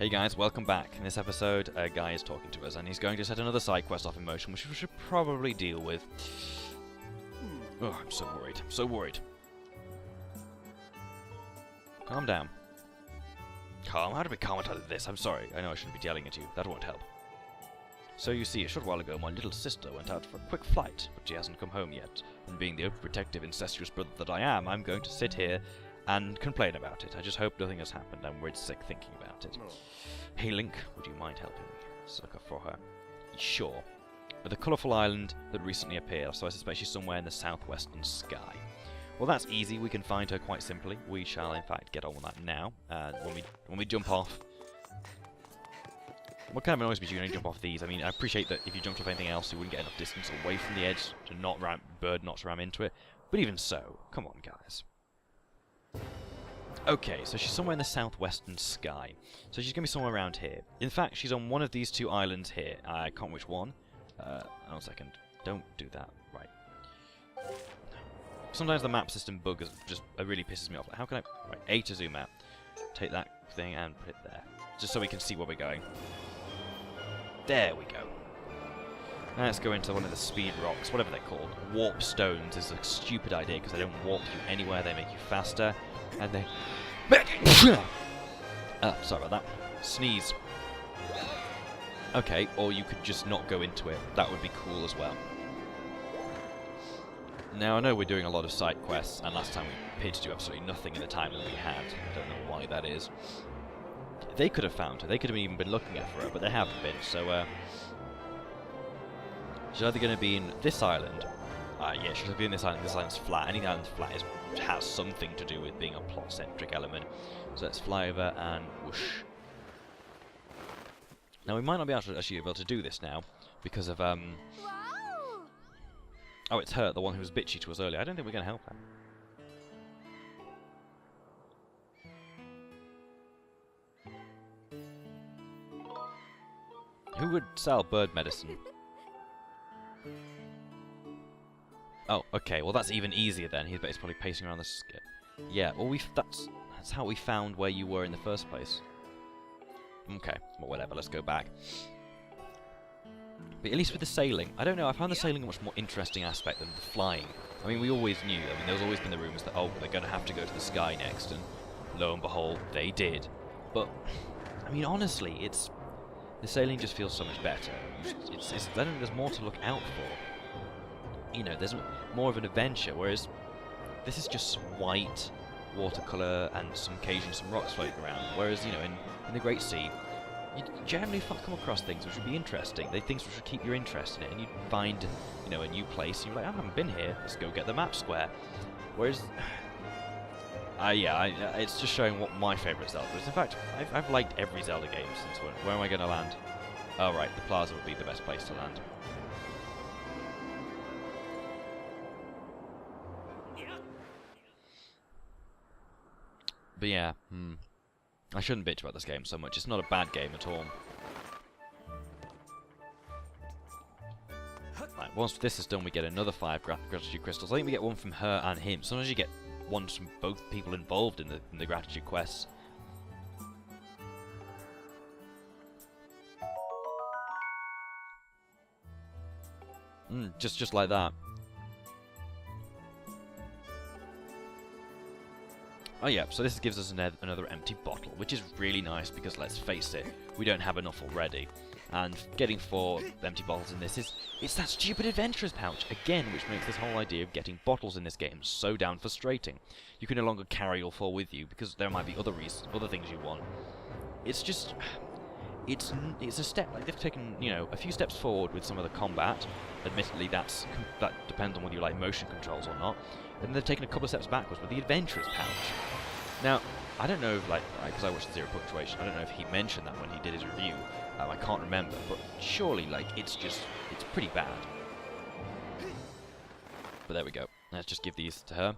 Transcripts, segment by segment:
Hey guys, welcome back. In this episode, a guy is talking to us, and he's going to set another side quest off in motion, which we should probably deal with. Oh, I'm so worried. So worried. Calm down. Calm? How do we calm out of this? I'm sorry. I know I shouldn't be yelling at you. That won't help. So you see, a short while ago, my little sister went out for a quick flight, but she hasn't come home yet. And being the overprotective, incestuous brother that I am, I'm going to sit here and complain about it. I just hope nothing has happened. I'm worried sick thinking about it. Hey Link, would you mind helping me? Sucker for her. Sure. With a colourful island that recently appeared, so I suspect she's somewhere in the southwestern sky. Well, that's easy. We can find her quite simply. We shall, in fact, get on with that now. When we jump off... What kind of annoys me is you can only jump off these. I mean, I appreciate that if you jumped off anything else, you wouldn't get enough distance away from the edge to not bird not to ram into it. But even so, come on, guys. Okay, so she's somewhere in the southwestern sky. So she's going to be somewhere around here. In fact, she's on one of these two islands here. I can't remember which one. Hold on a second. Don't do that. Right. Sometimes the map system bug just really pisses me off. How can I... Right, A to zoom out. Take that thing and put it there. Just so we can see where we're going. There we go. Now let's go into one of the speed rocks, whatever they're called. Warp stones is a stupid idea because they don't warp you anywhere, they make you faster. And they... sorry about that. Sneeze. Okay, or you could just not go into it. That would be cool as well. Now, I know we're doing a lot of side quests, and last time we appeared to do absolutely nothing in the time that we had. I don't know why that is. They could have found her. They could have even been looking for her, but they haven't been, so, she's either going to be in this island. Yeah, she's going to be in this island. This island's flat. Any island's flat has something to do with being a plot-centric element. So let's fly over and whoosh. Now, we might not be able to do this now, because of, Oh, it's her, the one who was bitchy to us earlier. I don't think we're going to help her. Who would sell bird medicine? Oh, okay. Well, that's even easier then. He's probably pacing around the skip. Yeah. Well, that's how we found where you were in the first place. Okay. Well, whatever. Let's go back. But at least with the sailing, I don't know. I found the sailing a much more interesting aspect than the flying. I mean, we always knew. I mean, there's always been the rumours that they're going to have to go to the sky next, and lo and behold, they did. But I mean, honestly, the sailing just feels so much better. There's more to look out for. You know, there's more of an adventure, whereas this is just white watercolour and some rocks floating around. Whereas, you know, in the Great Sea, you generally come across things which would be interesting. Things which would keep your interest in it, and you'd find, you know, a new place, and you're like, I haven't been here, let's go get the map square. Whereas, it's just showing what my favourite Zelda is. In fact, I've liked every Zelda game since when. Where am I going to land? Oh, right, the plaza would be the best place to land. But yeah, I shouldn't bitch about this game so much. It's not a bad game at all. Right, once this is done, we get another 5 gratitude crystals. I think we get one from her and him. Sometimes you get ones from both people involved in the gratitude quests. Just like that. Oh yeah, so this gives us another empty bottle, which is really nice because, let's face it, we don't have enough already. And getting 4 empty bottles in this it's that stupid adventurer's pouch, again, which makes this whole idea of getting bottles in this game so damn frustrating. You can no longer carry all 4 with you because there might be other things you want. It's just... It's a step, like they've taken, you know, a few steps forward with some of the combat. Admittedly, that depends on whether you like motion controls or not. And they've taken a couple of steps backwards with the adventurer's pouch. Now, I don't know if, like, because I watched the Zero Punctuation, I don't know if he mentioned that when he did his review. I can't remember, but surely, like, it's pretty bad. But there we go. Let's just give these to her.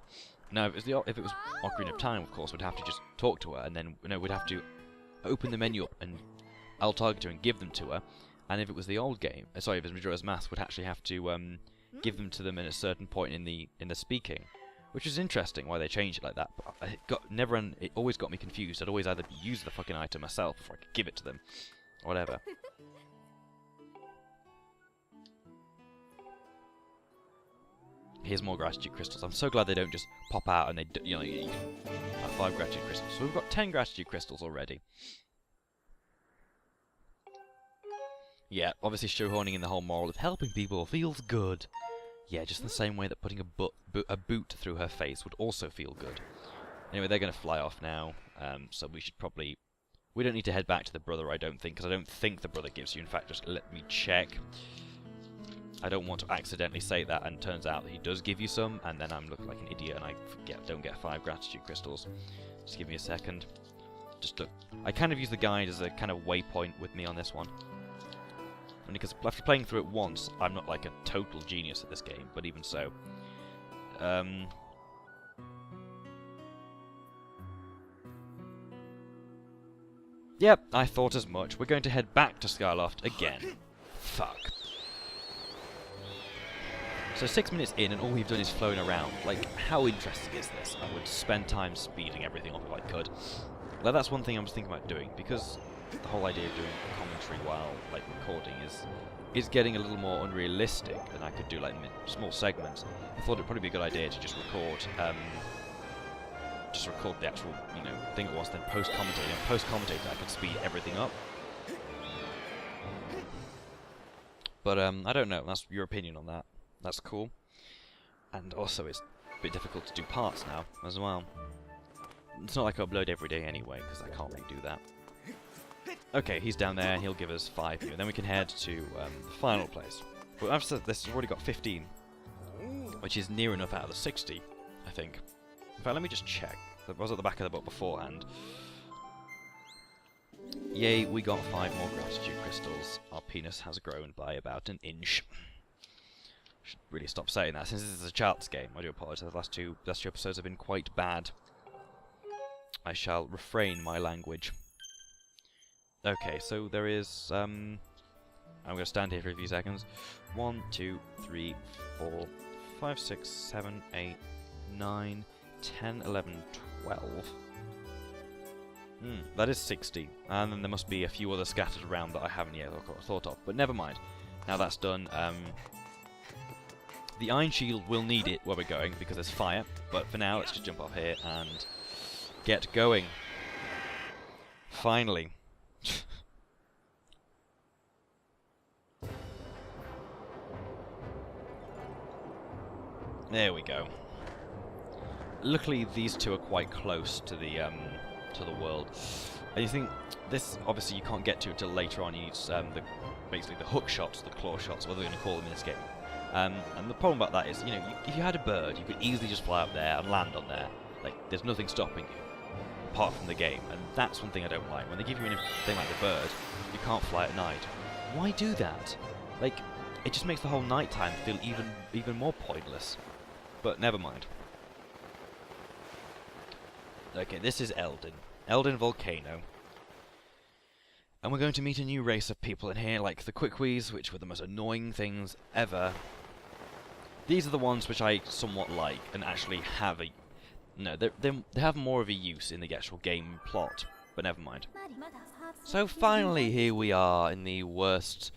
Now, if it was Ocarina of Time, of course, we'd have to just talk to her, and then, you know, we'd have to open the menu up and I'll target her and give them to her. And if it was the old game, if it was Majora's Mask, we'd actually have to give them to them at a certain point in the speaking. which is interesting why they changed it like that. But it always got me confused. I'd always either use the fucking item myself before I could give it to them, or whatever. Here's more gratitude crystals. I'm so glad they don't just pop out and you can have 5 gratitude crystals. So we've got 10 gratitude crystals already. Yeah, obviously shoehorning in the whole moral of helping people feels good. Yeah, just in the same way that putting a boot through her face would also feel good. Anyway, they're going to fly off now, so we should probably... We don't need to head back to the brother, I don't think, because I don't think the brother gives you. In fact, just let me check. I don't want to accidentally say that, and turns out that he does give you some, and then I'm looking like an idiot, and I don't get 5 gratitude crystals. Just give me a second. Just look. I kind of use the guide as a kind of waypoint with me on this one. Only because after playing through it once, I'm not like a total genius at this game, but even so. Yep, I thought as much. We're going to head back to Skyloft again. Fuck. So 6 minutes in and all we've done is flown around. Like, how interesting is this? I would spend time speeding everything up if I could. Well, that's one thing I was thinking about doing, because the whole idea of doing commentary while, like, recording is getting a little more unrealistic, and I could do, like, small segments. I thought it'd probably be a good idea to just record the actual, thing it was, then post-commentate. And post-commentate, I could speed everything up. But, I don't know. That's your opinion on that. That's cool. And also, it's a bit difficult to do parts now, as well. It's not like I upload every day anyway, because I can't really do that. Okay, he's down there, he'll give us 5 here. Then we can head to the final place. But after this, we've already got 15, which is near enough out of the 60, I think. In fact, let me just check. That was at the back of the book beforehand. Yay, we got 5 more gratitude crystals. Our penis has grown by about an inch. Should really stop saying that, since this is a child's game. I do apologise. The last two episodes have been quite bad. I shall refrain my language. Okay, so there is, I'm going to stand here for a few seconds. 1, 2, 3, 4, 5, 6, 7, 8, 9, 10, 11, 12. That is 60. And then there must be a few others scattered around that I haven't yet thought of. But never mind. Now that's done, the Iron Shield will need it where we're going, because there's fire. But for now, let's just jump off here and get going. Finally. There we go. Luckily, these two are quite close to the world. And you think this, obviously, you can't get to until later on. You need basically the hook shots, the claw shots, whatever they're going to call them in this game. And the problem about that is, if you had a bird, you could easily just fly up there and land on there. Like, there's nothing stopping you, apart from the game. And that's one thing I don't like. When they give you anything like the bird, you can't fly at night. Why do that? Like, it just makes the whole nighttime feel even more pointless. But never mind. Okay, this is Eldin Volcano. And we're going to meet a new race of people in here, like the Quickies, which were the most annoying things ever. These are the ones which I somewhat like, and actually have a... No, they have more of a use in the actual game plot, but never mind. So finally, here we are in the worst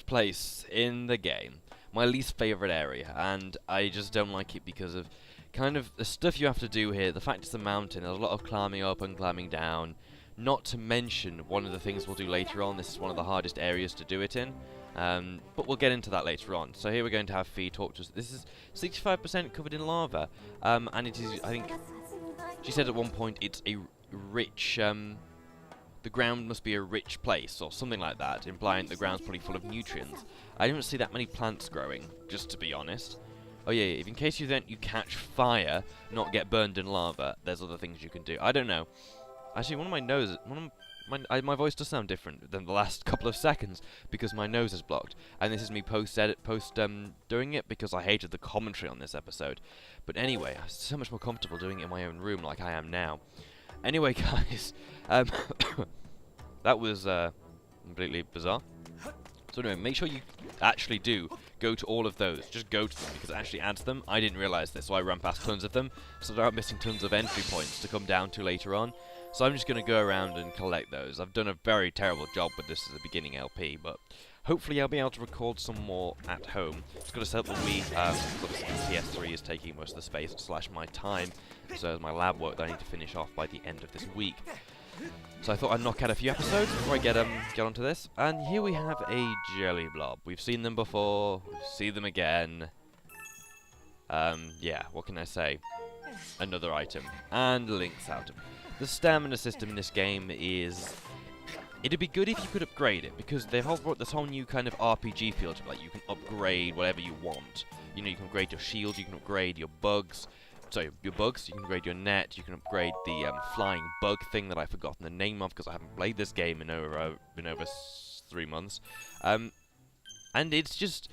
place in the game. My least favourite area, and I just don't like it because of kind of the stuff you have to do here. The fact it's a mountain, there's a lot of climbing up and climbing down. Not to mention one of the things we'll do later on. This is one of the hardest areas to do it in. But we'll get into that later on. So here we're going to have Fee talk to us. This is 65% covered in lava. And it is, I think, she said at one point it's a rich, the ground must be a rich place, or something like that, implying the ground's probably full of nutrients. I don't see that many plants growing, just to be honest. Oh yeah, if in case you catch fire, not get burned in lava, there's other things you can do. I don't know. Actually, my voice does sound different than the last couple of seconds because my nose is blocked. And this is me post doing it because I hated the commentary on this episode. But anyway, I'm so much more comfortable doing it in my own room like I am now. Anyway, guys, that was completely bizarre. So anyway, make sure you actually do go to all of those. Just go to them, because it actually adds them. I didn't realise this, so I ran past tons of them, so I'm missing tons of entry points to come down to later on. So I'm just going to go around and collect those. I've done a very terrible job with this as a beginning LP, but hopefully I'll be able to record some more at home. Just got to set up the Wii, obviously the PS3 is taking most of the space / my time, so there's my lab work that I need to finish off by the end of this week. So I thought I'd knock out a few episodes before I get onto this. And here we have a jelly blob. We've seen them before, we'll see them again. Yeah, what can I say? Another item. And Link's item. The stamina system in this game is... It'd be good if you could upgrade it, because they've brought this whole new kind of RPG feel to it. Like, you can upgrade whatever you want. You know, you can upgrade your shield, you can upgrade your bugs. Sorry, your bugs, you can upgrade your net, you can upgrade the flying bug thing that I've forgotten the name of, because I haven't played this game in over 3 months. And it just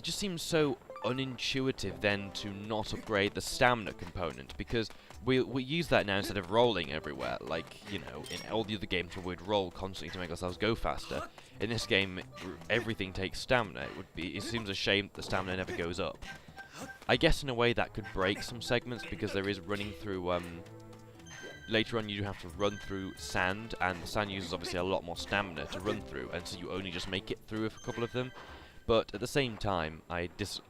seems so unintuitive then to not upgrade the stamina component, because we use that now instead of rolling everywhere. Like, you know, in all the other games where we'd roll constantly to make ourselves go faster. In this game, everything takes stamina. It seems a shame that the stamina never goes up. I guess in a way that could break some segments, because there is running through, later on you do have to run through sand, and the sand uses obviously a lot more stamina to run through, and so you only just make it through a couple of them. But at the same time, I just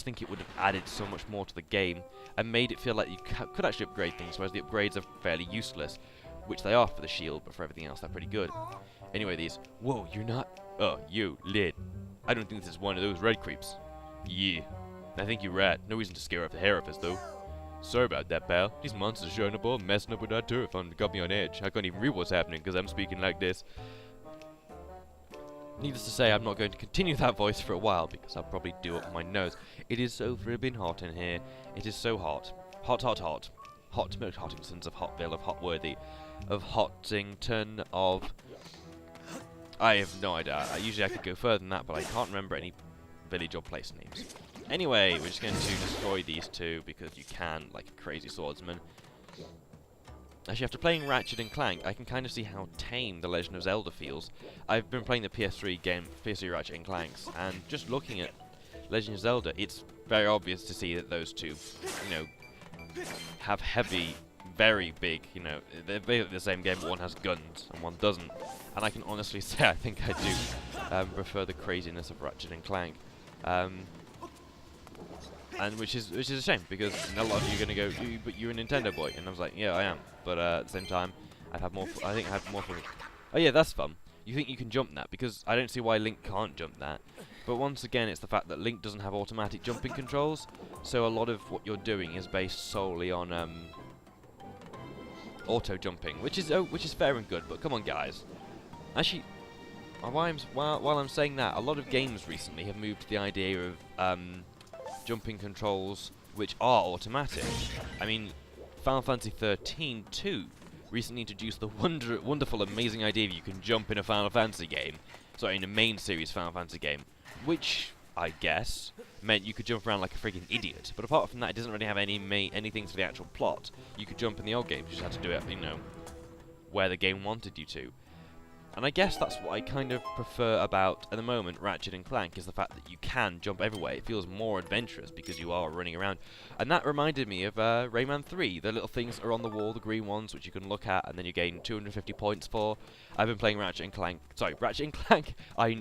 think it would have added so much more to the game, and made it feel like you could actually upgrade things, whereas the upgrades are fairly useless, which they are for the shield, but for everything else they're pretty good. Anyway, these... Whoa, you're not... Oh, you, lid. I don't think this is one of those red creeps. Yeah. I think you're right. No reason to scare off the hair of us, though. Sorry about that, pal. These monsters are showing up all messing up with our turf and got me on edge. I can't even read what's happening because I'm speaking like this. Needless to say, I'm not going to continue that voice for a while because I'll probably do up my nose. It is so fribbing hot in here. It is so hot. Hot, hot, hot. Hot milk Hottingsons of Hotville, of Hotworthy, of Hottington, of... I have no idea. Usually I could go further than that, but I can't remember any village or place names. Anyway, we're just going to destroy these two because you can, like a crazy swordsman. Actually, after playing Ratchet and Clank, I can kind of see how tame The Legend of Zelda feels. I've been playing the PS3 game, PS3 Ratchet and Clanks, and just looking at Legend of Zelda, it's very obvious to see that those two, you know, have heavy, very big, you know, they're basically the same game, but one has guns and one doesn't. And I can honestly say I think I do prefer the craziness of Ratchet and Clank. And which is a shame, because a lot of you are going to go, but you're a Nintendo boy, and I was like, yeah, I am. But at the same time, I think I'd have more fun. Oh yeah, that's fun. You think you can jump that, because I don't see why Link can't jump that. But once again, it's the fact that Link doesn't have automatic jumping controls, so a lot of what you're doing is based solely on auto jumping, which is fair and good. But come on, guys. Actually, while I'm saying that, a lot of games recently have moved to the idea of jumping controls which are automatic. I mean, Final Fantasy 13 too recently introduced the wonderful, amazing idea that you can jump in a Final Fantasy game. Sorry, in a main series Final Fantasy game, which I guess meant you could jump around like a freaking idiot. But apart from that, it doesn't really have anything to the actual plot. You could jump in the old games, you just had to do it, you know, where the game wanted you to. And I guess that's what I kind of prefer about, at the moment, Ratchet and Clank, is the fact that you can jump everywhere. It feels more adventurous because you are running around. And that reminded me of Rayman 3. The little things are on the wall, the green ones, which you can look at, and then you gain 250 points for. I've been playing Ratchet and Clank. Sorry, Ratchet and Clank.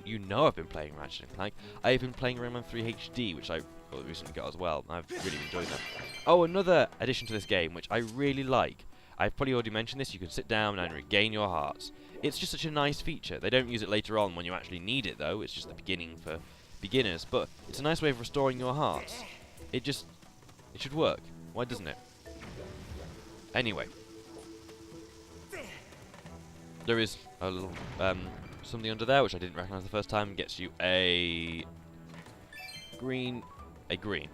You know I've been playing Ratchet and Clank. I've been playing Rayman 3 HD, which I recently got as well. I've really enjoyed that. Oh, another addition to this game, which I really like. I've probably already mentioned this. You can sit down and regain your hearts. It's just such a nice feature. They don't use it later on when you actually need it, though. It's just the beginning for beginners. But it's a nice way of restoring your hearts. It should work. Why doesn't it? Anyway. There is a little, something under there, which I didn't recognize the first time. Gets you a green.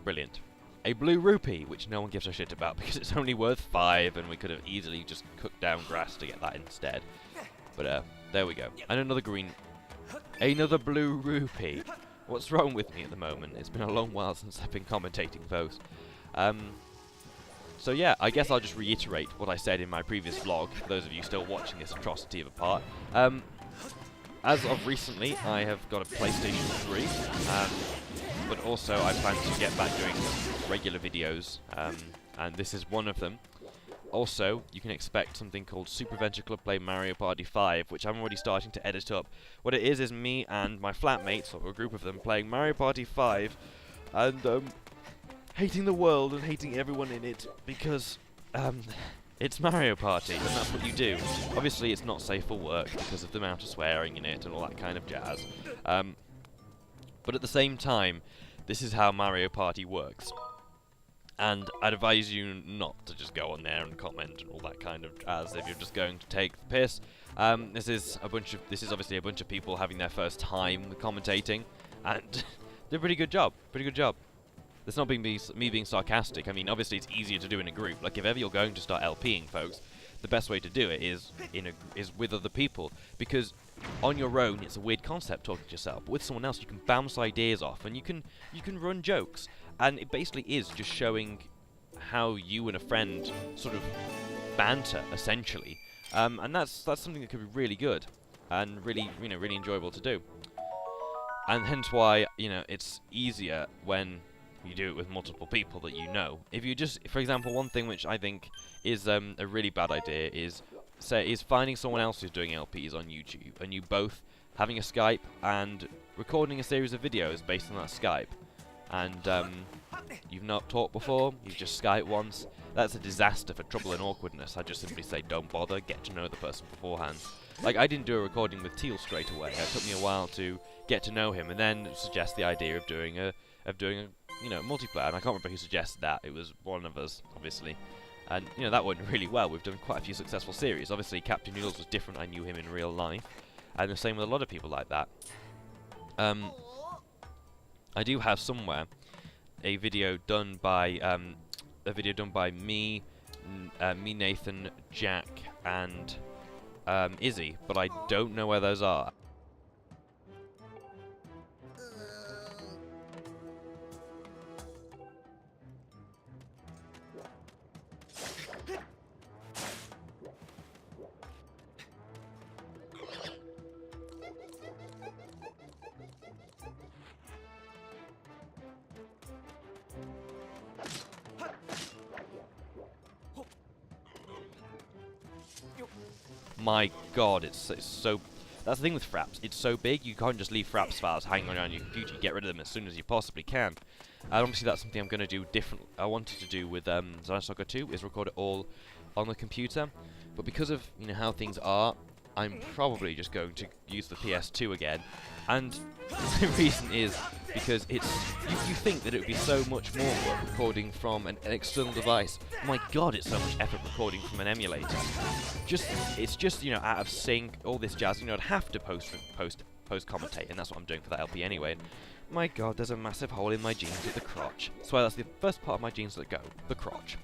Brilliant. A blue rupee, which no one gives a shit about because it's only worth 5, and we could have easily just cooked down grass to get that instead. But there we go. And another blue rupee. What's wrong with me at the moment? It's been a long while since I've been commentating, folks. So yeah, I guess I'll just reiterate what I said in my previous vlog, for those of you still watching this atrocity of a part. As of recently, I have got a PlayStation 3. but also I plan to get back doing regular videos, and this is one of them. Also, you can expect something called Super Adventure Club Play Mario Party 5, which I'm already starting to edit up. What it is me and my flatmates, or a group of them, playing Mario Party 5, and hating the world and hating everyone in it, because it's Mario Party, and that's what you do. Obviously, it's not safe for work because of the amount of swearing in it and all that kind of jazz. But at the same time, this is how Mario Party works. And I'd advise you not to just go on there and comment and all that kind of jazz if you're just going to take the piss. This is obviously a bunch of people having their first time commentating, and they're pretty good job. It's not me being sarcastic. I mean, obviously it's easier to do in a group. Like, if ever you're going to start LPing, folks, the best way to do it is with other people, because on your own it's a weird concept talking to yourself. But with someone else, you can bounce ideas off, and you can run jokes, and it basically is just showing how you and a friend sort of banter, essentially, and that's something that could be really good and really really enjoyable to do, and hence why it's easier when you do it with multiple people that you know. If you just, for example, one thing which I think is a really bad idea is finding someone else who's doing LPs on YouTube, and you both having a Skype and recording a series of videos based on that Skype. And you've not talked before, you've just Skyped once. That's a disaster for trouble and awkwardness. I just simply say don't bother, get to know the person beforehand. Like, I didn't do a recording with Teal straight away. It took me a while to get to know him, and then suggest the idea of doing a multiplayer. And I can't remember who suggested that. It was one of us, obviously. And that went really well. We've done quite a few successful series. Obviously, Captain Noodles was different. I knew him in real life, and the same with a lot of people like that. I do have somewhere a video done by me, Nathan, Jack, and Izzy, but I don't know where those are. My god, it's so... That's the thing with Fraps. It's so big, you can't just leave Fraps files hanging around your computer. You get rid of them as soon as you possibly can. And obviously that's something I'm going to do different. I wanted to do with Zelda Saga 2, is record it all on the computer. But because of how things are, I'm probably just going to use the PS2 again. And the reason is because it's... You think that it would be so much more work recording from an external device. My god, it's so much effort recording from an emulator. It's just out of sync, all this jazz. I'd have to post commentate, and that's what I'm doing for that LP anyway. And my god, there's a massive hole in my jeans at the crotch. So that's the first part of my jeans that go, the crotch.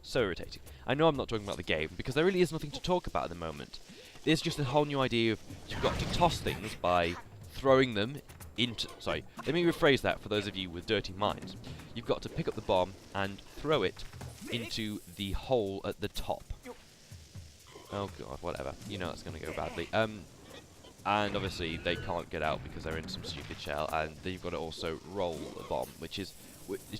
So irritating. I know I'm not talking about the game, because there really is nothing to talk about at the moment. There's just a whole new idea of you've got to toss things by throwing them into... Sorry, let me rephrase that for those of you with dirty minds. You've got to pick up the bomb and throw it into the hole at the top. Oh god, whatever. That's going to go badly. And obviously they can't get out because they're in some stupid shell, and then you've got to also roll a bomb, which it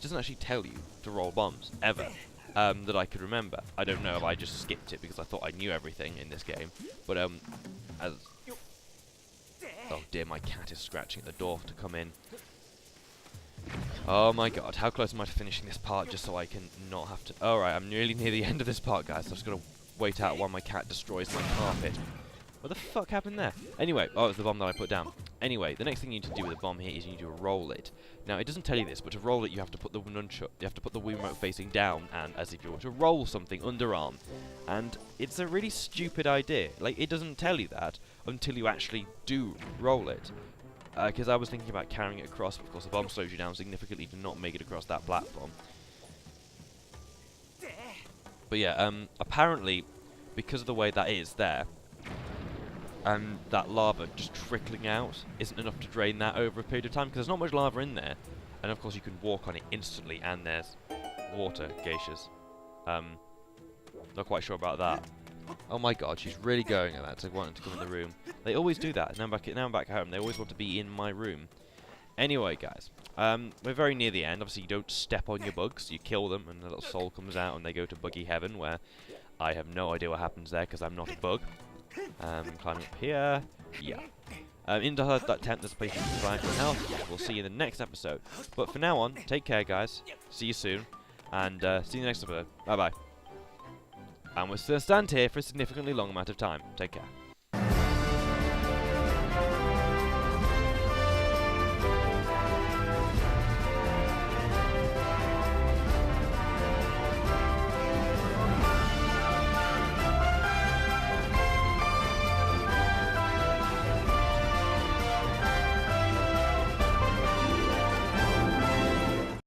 doesn't actually tell you to roll bombs, ever. That I could remember. I don't know if I just skipped it because I thought I knew everything in this game. But oh dear, my cat is scratching at the door to come in. Oh my god, how close am I to finishing this part just so I can not have to... Alright, I'm nearly near the end of this part, guys. So I'm just going to wait out while my cat destroys my carpet. What the fuck happened there? Anyway, oh, it was the bomb that I put down. Anyway, the next thing you need to do with a bomb here is you need to roll it. Now, it doesn't tell you this, but to roll it, you have to put the nunchuck, you have to put the Wii remote facing down, and as if you were to roll something underarm. And it's a really stupid idea. Like, it doesn't tell you that until you actually do roll it. Because I was thinking about carrying it across, but of course the bomb slows you down significantly to not make it across that platform. But yeah, apparently, because of the way that is there, and that lava just trickling out isn't enough to drain that over a period of time, because there's not much lava in there, and of course you can walk on it instantly, and there's water geishas. Not quite sure about that. Oh my god, she's really going at that to wanting to come in the room. They always do that. Now I'm back at home. They always want to be in my room. Anyway, guys, we're very near the end. Obviously, you don't step on your bugs. You kill them, and the little soul comes out, and they go to buggy heaven, where I have no idea what happens there, because I'm not a bug. Climbing up here. Yeah. Into that tent, there's a place you can find for health. We'll see you in the next episode. But for now on, take care, guys. See you soon. And see you in the next episode. Bye-bye. And we'll still stand here for a significantly long amount of time. Take care.